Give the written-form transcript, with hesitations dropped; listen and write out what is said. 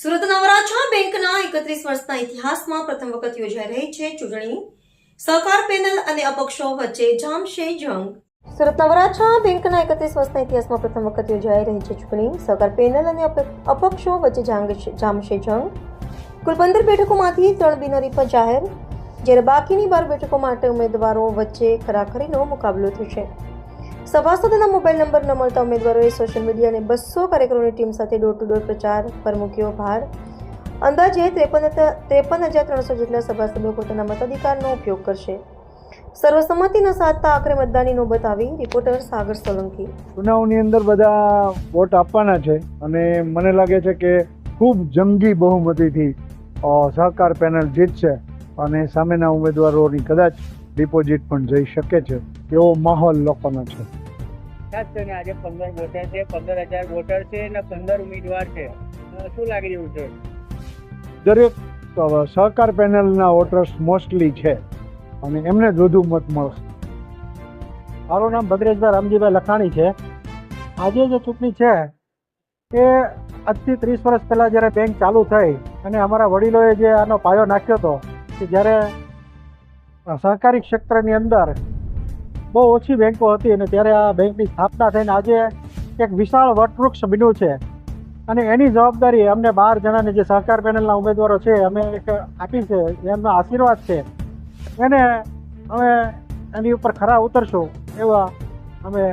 સુરત નવરાછા બેંકના 31 વર્ષના ઇતિહાસમાં પ્રથમ વખત યોજાઈ રહી છે ચૂંટણી. સહકાર પેનલ અને અપક્ષો વચ્ચે જામશે જંગ. સુરત નવરાછા બેંકના 31 વર્ષના ઇતિહાસમાં પ્રથમ વખત યોજાઈ રહી છે ચૂંટણી. સહકાર પેનલ અને અપક્ષો વચ્ચે જામશે જંગ. કુલ 15 બેઠકોમાંથી 3 બિનહરીફ જાહેર, જ્યારે બાકીની 12 બેઠકો માટે ઉમેદવારો વચ્ચે ખરાખરીનો મુકાબલો થશે. સભાસદોના મોબાઈલ નંબર ન મળતા ઉમેદવારોએ સોશિયલ મીડિયા અને 200 કાર્યકરોની ટીમ સાથે ડોર ટુ ડોર પ્રચાર પર મૂક્યો ભાર. અંદાજે 53,300 જેટલા સભાસદો પોતાના મતાધિકારનો ઉપયોગ કરશે. સર્વસંમતિ ન સાધતા આખરે મતદાનની નોબત આવી. રિપોર્ટર સાગર સોલંકી. ચુનાવની અંદર બધા વોટ આપવાના છે અને મને લાગે છે કે ખૂબ જંગી બહુમતીથી સહકાર પેનલ જીતશે અને સામેના ઉમેદવારોની કદાચ ડિપોઝિટ પણ જઈ શકે છે એવો માહોલ લોકોનો છે. ખાસ કરીને આજે 15 વોટર છે, 15,000 વોટર છે અને 15 ઉમેદવાર છે. શું લાગી રહ્યું છે? દરેક સહકાર પેનલના વોટર્સ મોસ્ટલી છે અને એમને જ વધુ મત મળશે. મારું નામ ભદ્રેશભાઈ રામજીભાઈ લખાણી છે. આજે જે ચૂંટણી છે એ આજથી 30 વર્ષ પહેલાં જ્યારે બેંક ચાલુ થઈ અને અમારા વડીલોએ જે આનો પાયો નાખ્યો હતો કે જ્યારે સહકારી ક્ષેત્રની અંદર બહુ ઓછી બેંકો હતી અને ત્યારે આ બેંકની સ્થાપના થઈને આજે એક વિશાળ વટવૃક્ષ બન્યું છે અને એની જવાબદારી અમને 12 જણાને જે સહકાર પેનલના ઉમેદવારો છે અમે એક આપી છે, એમનો આશીર્વાદ છે, એને અમે એની ઉપર ખરા ઉતરશું એવા અમે